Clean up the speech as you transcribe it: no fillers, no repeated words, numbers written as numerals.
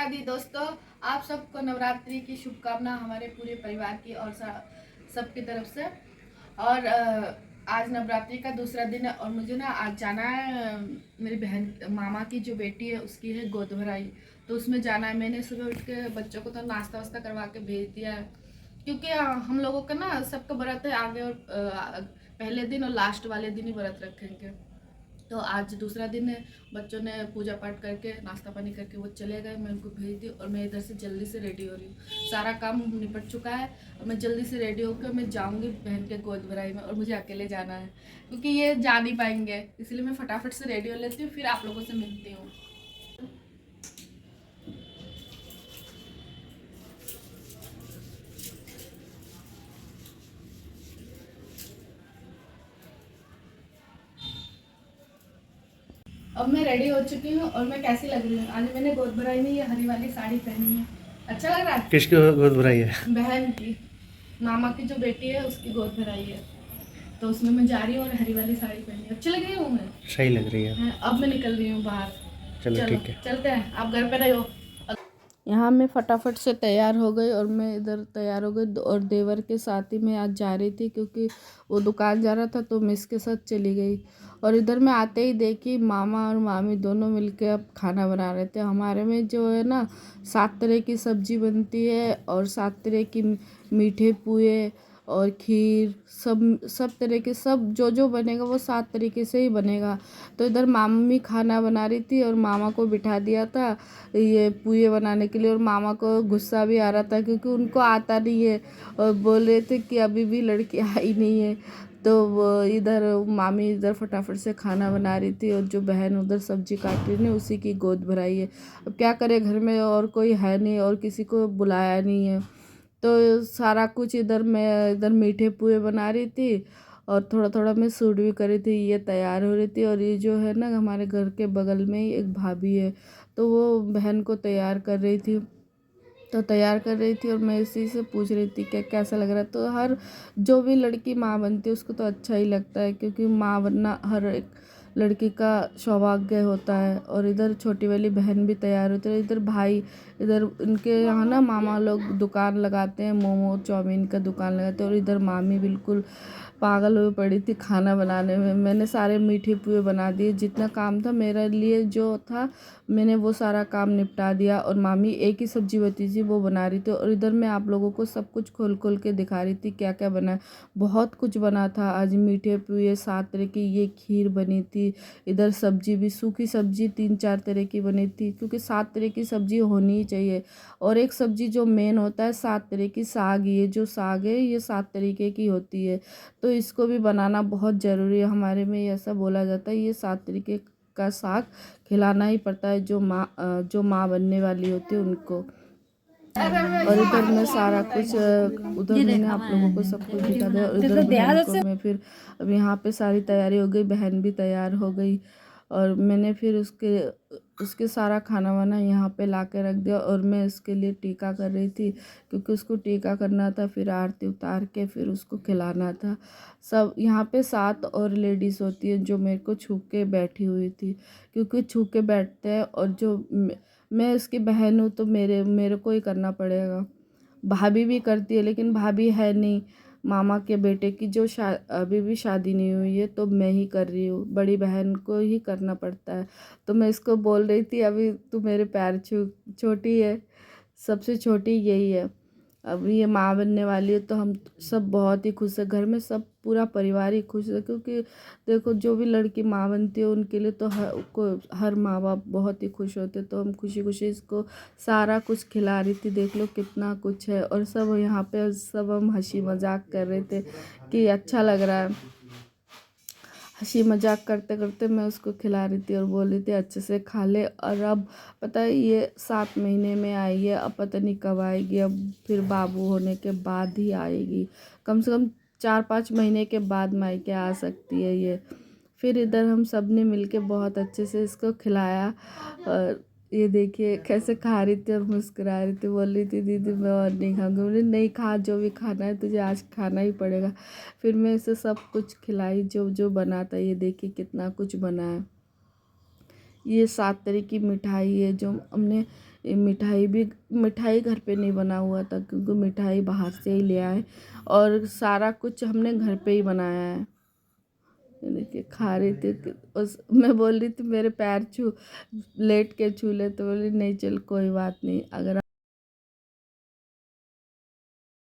राधे दोस्तों, आप सबको नवरात्रि की शुभकामना हमारे पूरे परिवार की और सबकी तरफ से। और आज नवरात्रि का दूसरा दिन है और मुझे ना आज जाना है। मेरी बहन मामा की जो बेटी है उसकी है गोद भराई, तो उसमें जाना है। मैंने सुबह उठ के बच्चों को तो नाश्ता वास्ता करवा के भेज दिया है, क्योंकि हम लोगों का ना सबका व्रत है आगे, और पहले दिन और लास्ट वाले दिन ही व्रत रखेंगे। तो आज दूसरा दिन है। बच्चों ने पूजा पाठ करके नाश्ता पानी करके वो चले गए, मैं उनको भेज दी और मैं इधर से जल्दी से रेडी हो रही हूँ। सारा काम निपट चुका है और मैं जल्दी से रेडी होकर मैं जाऊँगी बहन के गोद भराई में, और मुझे अकेले जाना है क्योंकि ये जा नहीं पाएंगे, इसलिए मैं फटाफट से रेडी हो लेती हूँ, फिर आप लोगों से मिलती हूँ। अब मैं रेडी हो चुकी हूँ और मैं कैसी लग रही हूँ। आज मैंने गोद भराई में ये हरी वाली साड़ी पहनी है। अच्छा लग रहा है? किसकी गोद भराई है? बहन की, मामा की जो बेटी है उसकी गोद भराई है, तो उसमें मैं जा रही हूँ और हरी वाली साड़ी पहनी है। अच्छी लग रही हूँ मैं? सही लग रही है। अब मैं निकल रही हूँ बाहर। चलो ठीक है, चलते हैं, आप घर पे रहो। यहाँ मैं फटाफट से तैयार हो गई और मैं इधर तैयार हो गई और देवर के साथ ही मैं आज जा रही थी, क्योंकि वो दुकान जा रहा था तो मैं इसके साथ चली गई। और इधर मैं आते ही देखी मामा और मामी दोनों मिलके अब खाना बना रहे थे। हमारे में जो है ना 7 तरह की सब्जी बनती है और 7 तरह की मीठे पुए और खीर, सब सब तरह के, सब जो जो बनेगा वो 7 तरीके से ही बनेगा। तो इधर मामी खाना बना रही थी और मामा को बिठा दिया था ये पुए बनाने के लिए, और मामा को गुस्सा भी आ रहा था क्योंकि उनको आता नहीं है और बोल रहे थे कि अभी भी लड़की आई नहीं है। तो वो इधर मामी इधर फटाफट से खाना बना रही थी और जो बहन उधर सब्जी काट रही थी उसी की गोद भराई है। अब क्या करे, घर में और कोई है नहीं और किसी को बुलाया नहीं है, तो सारा कुछ इधर मैं इधर मीठे पुए बना रही थी और थोड़ा थोड़ा मैं सूट भी कर रही थी। ये तैयार हो रही थी और ये जो है ना हमारे घर के बगल में ही एक भाभी है, तो वो बहन को तैयार कर रही थी। तो तैयार कर रही थी और मैं इसी से पूछ रही थी क्या कैसा लग रहा है। तो हर जो भी लड़की माँ बनती है उसको तो अच्छा ही लगता है, क्योंकि माँ बनना हर एक लड़की का सौभाग्य होता है। और इधर छोटी वाली बहन भी तैयार होती है, इधर भाई, इधर उनके यहाँ ना मामा लोग दुकान लगाते हैं, मोमो चाउमीन का दुकान लगाते हैं। और इधर मामी बिल्कुल पागल हुई पड़ी थी खाना बनाने में। मैंने सारे मीठे पुए बना दिए, जितना काम था मेरे लिए जो था मैंने वो सारा काम निपटा दिया। और मामी एक ही सब्जी बची थी वो बना रही थी और इधर मैं आप लोगों को सब कुछ खोल खोल के दिखा रही थी क्या क्या बना है। बहुत कुछ बना था आज, मीठे पुए 7 तरह की, ये खीर बनी थी। इधर सब्जी भी, सूखी सब्जी 3-4 तरह की बनी थी, क्योंकि 7 तरह की सब्जी होनी ही चाहिए। और एक सब्जी जो मेन होता है 7 तरह की, साग, ये जो साग है ये 7 तरीके की होती है, तो इसको भी बनाना बहुत ज़रूरी है। हमारे में ऐसा बोला जाता है ये 7 तरीके का साग खिलाना ही पड़ता है जो माँ बनने वाली होती है उनको। और इधर मैं सारा कुछ उधर मैंने आप लोगों को सब कुछ दिखा दिया। और इधर बहन को मैं फिर अब यहाँ पे सारी तैयारी हो गई, बहन भी तैयार हो गई और मैंने फिर उसके सारा खाना वाना यहाँ पे ला के रख दिया और मैं इसके लिए टीका कर रही थी, क्योंकि उसको टीका करना था, फिर आरती उतार के फिर उसको खिलाना था। सब यहाँ पे 7 और लेडीज़ होती है जो मेरे को छू के बैठी हुई थी, क्योंकि छू के बैठते हैं और जो मैं उसकी बहन हूँ तो मेरे मेरे को ही करना पड़ेगा। भाभी भी करती है लेकिन भाभी है नहीं, मामा के बेटे की जो अभी भी शादी नहीं हुई है, तो मैं ही कर रही हूँ, बड़ी बहन को ही करना पड़ता है। तो मैं इसको बोल रही थी अभी तू मेरे पैर छू, छोटी है, सबसे छोटी यही है, अब ये माँ बनने वाली है। तो हम सब बहुत ही खुश है, घर में सब पूरा परिवार ही खुश है, क्योंकि देखो जो भी लड़की माँ बनती है उनके लिए तो हर माँ बाप बहुत ही खुश होते। तो हम खुशी खुशी इसको सारा कुछ खिला रही थी, देख लो कितना कुछ है। और सब यहाँ पे सब हम हंसी मजाक कर रहे थे कि अच्छा लग रहा है। हंसी मजाक करते करते मैं उसको खिला रही थी और बोल रही थी अच्छे से खा ले। और अब पता है ये 7 महीने में आई है, अब पता नहीं कब आएगी, अब फिर बाबू होने के बाद ही आएगी, कम से कम 4-5 महीने के बाद मायके आ सकती है ये। फिर इधर हम सब ने मिल के बहुत अच्छे से इसको खिलाया और ये देखिए कैसे खा रही थी और मुस्कुरा रही थी, बोल रही थी दीदी मैं और नहीं खाऊंगी। बोली नहीं खा, जो भी खाना है तुझे आज खाना ही पड़ेगा। फिर मैं इसे सब कुछ खिलाई जो जो बना था, ये देखिए कितना कुछ बना है। ये 7 तरह की मिठाई है जो हमने ये मिठाई घर पे नहीं बना हुआ था, क्योंकि मिठाई बाहर से ही ले आए और सारा कुछ हमने घर पे ही बनाया है। ये देखिए खा रही थी, मैं बोल रही थी मेरे पैर लेट के छू ले, तो बोली नहीं चल कोई बात नहीं, अगर